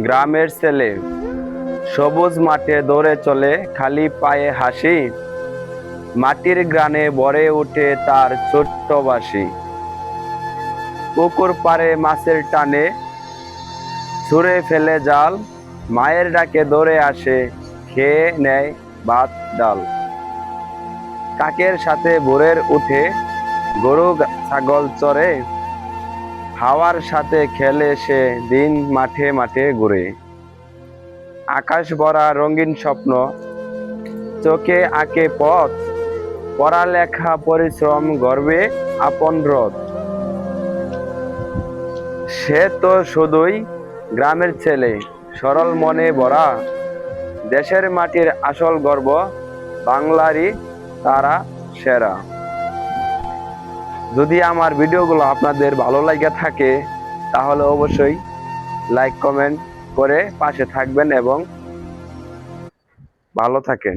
গ্রামের ছেলে সবুজ মাঠে দৌড়ে চলে খালি পায়ে হাসি, মাটির গ্রানে ভরে ওঠে তার ছোট্ট বাঁশি। পুকুর পাড়ে মাছের টানে ছুঁড়ে ফেলে জাল, মায়ের ডাকে দৌড়ে আসে খেয়ে নেয় ভাত ডাল। কাকের সাথে ভোরের উঠে গরু ছাগল চরে, হাওয়ার সাথে খেলে সে দিন মাঠে মাঠে ঘুরে। আকাশ ভরা রঙিন স্বপ্ন, চোখে আঁকে পথ, পড়ালেখা পরিশ্রম গর্বে আপন রথ। সে তো শুধুই গ্রামের ছেলে, সরল মনে ভরা, দেশের মাটির আসল গর্ব, বাংলারই তারা সেরা। যদি আমার ভিডিওগুলো আপনাদের ভালো লাগে থাকে তাহলে অবশ্যই লাইক কমেন্ট করে পাশে থাকবেন এবং ভালো থাকেন।